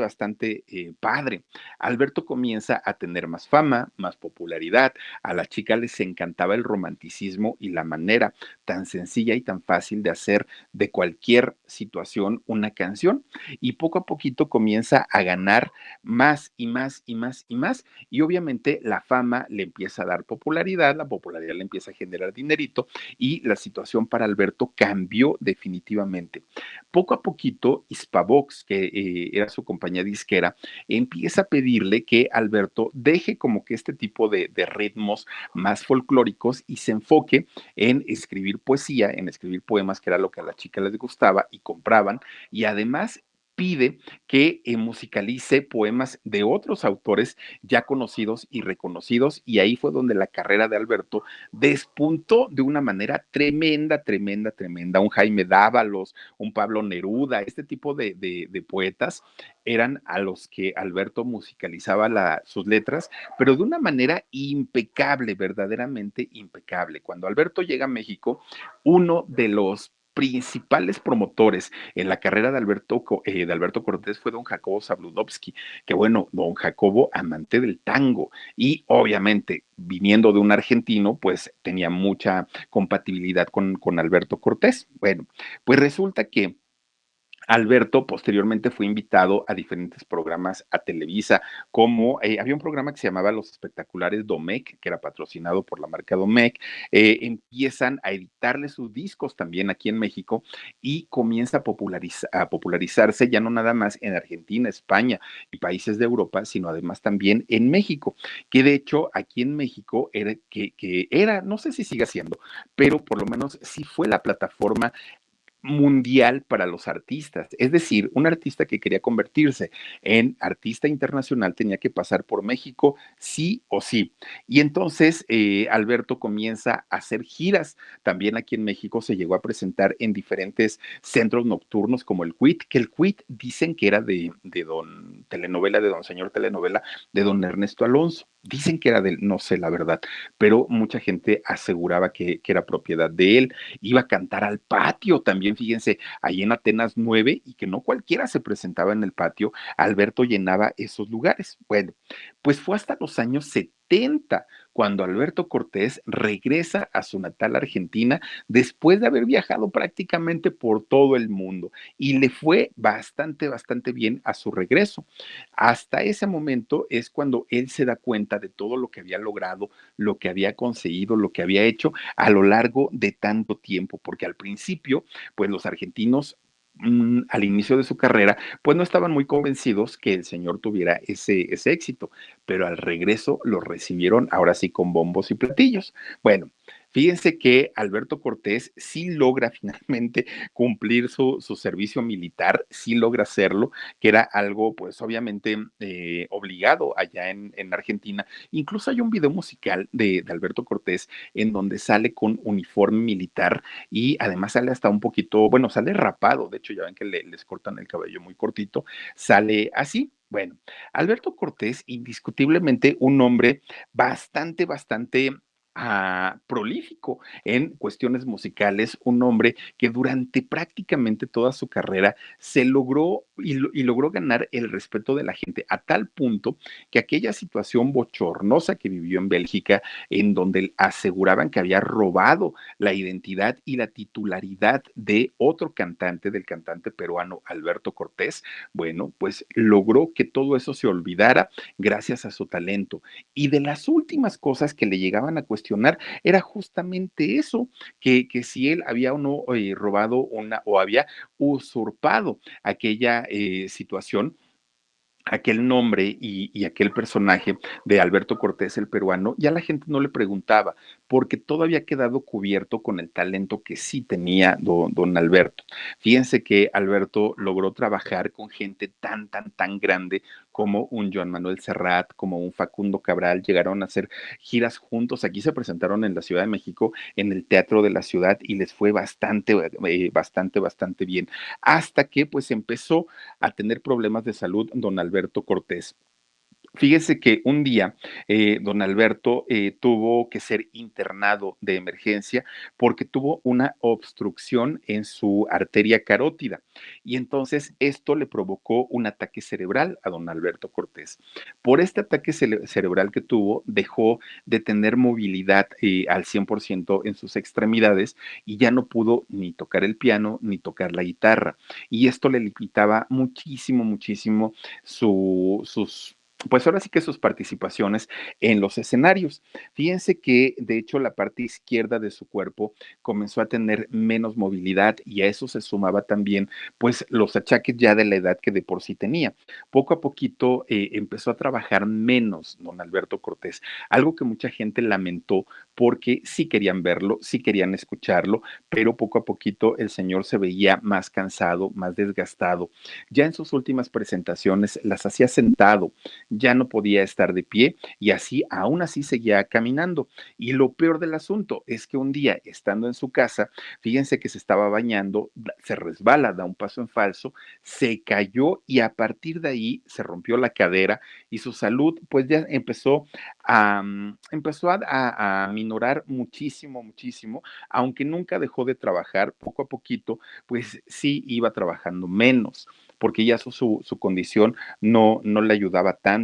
padre. Alberto comienza a tener más fama, más popularidad, a las chicas les encantaba el romanticismo y la manera tan sencilla y tan fácil de hacer de cualquier situación una canción. Y poco a poquito comienza a ganar más y más y más y más. Y obviamente la fama le empieza a dar popularidad, la popularidad le empieza a generar dinerito y la situación para Alberto cambió definitivamente. Poco a poquito, Hispavox, que era su compañía disquera, empieza a pedirle que Alberto deje como que este tipo de ritmos más folclóricos y se enfoque en escribir poesía, en escribir poemas, que era lo que a las chicas les gustaba y compraban, y además pide que musicalice poemas de otros autores ya conocidos y reconocidos, y ahí fue donde la carrera de Alberto despuntó de una manera tremenda. Un Jaime Dávalos, un Pablo Neruda, este tipo de poetas eran a los que Alberto musicalizaba sus letras, pero de una manera impecable, verdaderamente impecable. Cuando Alberto llega a México, uno de los principales promotores en la carrera de Alberto Cortés fue don Jacobo Zabludovsky, que bueno, don Jacobo, amante del tango, y obviamente viniendo de un argentino, pues tenía mucha compatibilidad con Alberto Cortés. Bueno, pues resulta que Alberto posteriormente fue invitado a diferentes programas a Televisa, como había un programa que se llamaba Los Espectaculares Domecq, que era patrocinado por la marca Domecq, empiezan a editarle sus discos también aquí en México y comienza a popularizarse ya no nada más en Argentina, España y países de Europa, sino además también en México, que de hecho aquí en México que era, no sé si sigue siendo, pero por lo menos sí fue la plataforma mundial para los artistas. Es decir, un artista que quería convertirse en artista internacional tenía que pasar por México sí o sí. Y entonces Alberto comienza a hacer giras. También aquí en México se llegó a presentar en diferentes centros nocturnos como el CUIT, que el CUIT dicen que era de don telenovela, de don señor telenovela, de don Ernesto Alonso. Dicen que era de él, no sé la verdad, pero mucha gente aseguraba que era propiedad de él. Iba a cantar al patio también, fíjense, ahí en Atenas 9, y que no cualquiera se presentaba en el patio, Alberto llenaba esos lugares. Bueno, pues fue hasta los años 70 cuando Alberto Cortés regresa a su natal Argentina después de haber viajado prácticamente por todo el mundo y le fue bastante, bastante bien a su regreso. Hasta ese momento es cuando él se da cuenta de todo lo que había logrado, lo que había conseguido, lo que había hecho a lo largo de tanto tiempo, porque al principio, pues los argentinos al inicio de su carrera, pues no estaban muy convencidos que el señor tuviera ese éxito, pero al regreso lo recibieron ahora sí con bombos y platillos. Bueno, fíjense que Alberto Cortés sí logra finalmente cumplir su servicio militar, sí logra hacerlo, que era algo pues obviamente obligado allá en Argentina. Incluso hay un video musical de Alberto Cortés en donde sale con uniforme militar y además sale hasta un poquito, bueno, sale rapado, de hecho ya ven que les cortan el cabello muy cortito, sale así. Bueno, Alberto Cortés, indiscutiblemente un hombre bastante, bastante prolífico en cuestiones musicales, un hombre que durante prácticamente toda su carrera se logró y logró ganar el respeto de la gente a tal punto que aquella situación bochornosa que vivió en Bélgica, en donde aseguraban que había robado la identidad y la titularidad de otro cantante, del cantante peruano Alberto Cortés, bueno, pues logró que todo eso se olvidara gracias a su talento. Y de las últimas cosas que le llegaban a cuestionar era justamente eso, que si él había o no robado una o había usurpado aquella situación, aquel nombre y aquel personaje de Alberto Cortés el peruano, ya la gente no le preguntaba, porque todo había quedado cubierto con el talento que sí tenía don Alberto. Fíjense que Alberto logró trabajar con gente tan, tan, tan grande como un Joan Manuel Serrat, como un Facundo Cabral, llegaron a hacer giras juntos, aquí se presentaron en la Ciudad de México, en el Teatro de la Ciudad, y les fue bastante, bastante, bastante bien, hasta que pues empezó a tener problemas de salud don Alberto Cortés. Fíjese que un día don Alberto tuvo que ser internado de emergencia porque tuvo una obstrucción en su arteria carótida y entonces esto le provocó un ataque cerebral a don Alberto Cortés. Por este ataque cerebral que tuvo, dejó de tener movilidad al 100% en sus extremidades y ya no pudo ni tocar el piano ni tocar la guitarra. Y esto le limitaba muchísimo, muchísimo sus pues ahora sí que sus participaciones en los escenarios. Fíjense que de hecho la parte izquierda de su cuerpo comenzó a tener menos movilidad y a eso se sumaba también pues los achaques ya de la edad que de por sí tenía. Poco a poquito empezó a trabajar menos don Alberto Cortés, algo que mucha gente lamentó porque sí querían verlo, sí querían escucharlo, pero poco a poquito el señor se veía más cansado, más desgastado. Ya en sus últimas presentaciones las hacía sentado, ya no podía estar de pie y así, aún así seguía caminando. Y lo peor del asunto es que un día, estando en su casa, fíjense que se estaba bañando, se resbala, da un paso en falso, se cayó y a partir de ahí se rompió la cadera y su salud pues ya empezó a minorar muchísimo, muchísimo, aunque nunca dejó de trabajar, poco a poquito, pues sí iba trabajando menos porque ya su condición no le ayudaba tanto.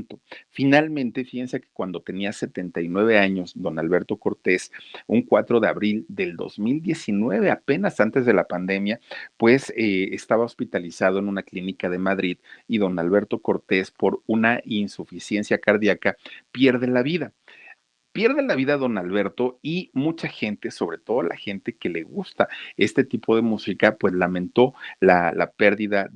Finalmente, fíjense que cuando tenía 79 años, don Alberto Cortés, un 4 de abril del 2019, apenas antes de la pandemia, pues estaba hospitalizado en una clínica de Madrid y don Alberto Cortés, por una insuficiencia cardíaca, pierde la vida. Pierde la vida don Alberto y mucha gente, sobre todo la gente que le gusta este tipo de música, pues lamentó la pérdida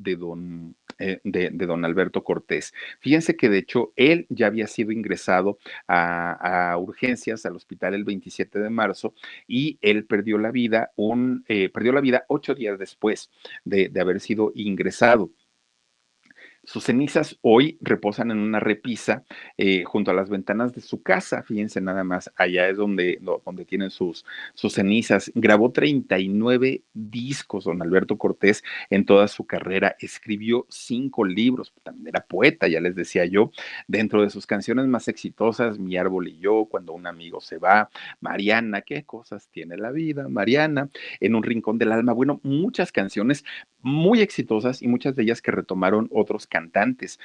de don Alberto Cortés. Fíjense que de hecho él ya había sido ingresado a urgencias al hospital el 27 de marzo y él perdió la vida 8 días después de haber sido ingresado. Sus cenizas hoy reposan en una repisa junto a las ventanas de su casa. Fíjense nada más, allá es donde tienen sus cenizas. Grabó 39 discos, don Alberto Cortés, en toda su carrera. Escribió 5 libros, también era poeta, ya les decía yo. Dentro de sus canciones más exitosas, Mi árbol y yo, Cuando un amigo se va, Mariana, qué cosas tiene la vida, Mariana, En un rincón del alma. Bueno, muchas canciones muy exitosas y muchas de ellas que retomaron otros cantantes.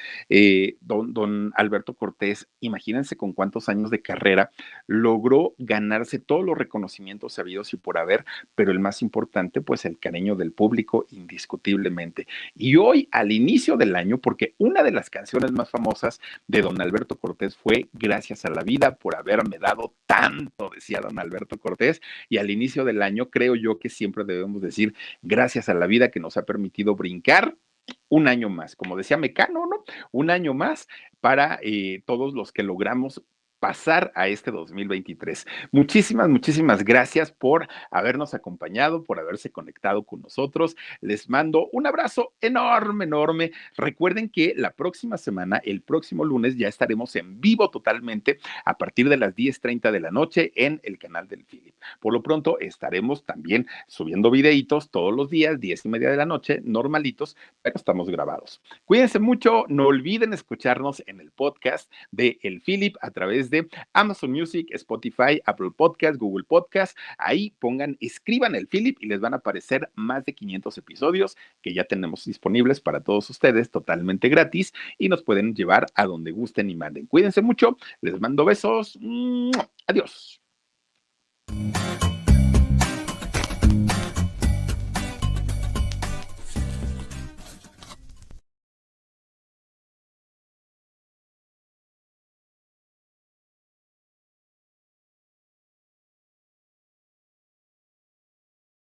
Don Alberto Cortés, imagínense con cuántos años de carrera, logró ganarse todos los reconocimientos sabidos y por haber, pero el más importante, pues el cariño del público, indiscutiblemente. Y hoy, al inicio del año, porque una de las canciones más famosas de don Alberto Cortés fue Gracias a la vida por haberme dado tanto, decía don Alberto Cortés, y al inicio del año creo yo que siempre debemos decir gracias a la vida que nos ha permitido brincar un año más, como decía Mecano, ¿no? Un año más para todos los que logramos pasar a este 2023. Muchísimas, muchísimas gracias por habernos acompañado, por haberse conectado con nosotros. Les mando un abrazo enorme, enorme. Recuerden que la próxima semana, el próximo lunes, ya estaremos en vivo totalmente a partir de las 10:30 de la noche en el canal del Philip. Por lo pronto, estaremos también subiendo videitos todos los días, 10:30 de la noche, normalitos, pero estamos grabados. Cuídense mucho, no olviden escucharnos en el podcast de El Philip a través de Amazon Music, Spotify, Apple Podcast, Google Podcast. Ahí escriban El Philip y les van a aparecer más de 500 episodios que ya tenemos disponibles para todos ustedes totalmente gratis y nos pueden llevar a donde gusten y manden. Cuídense mucho, les mando besos. Adiós.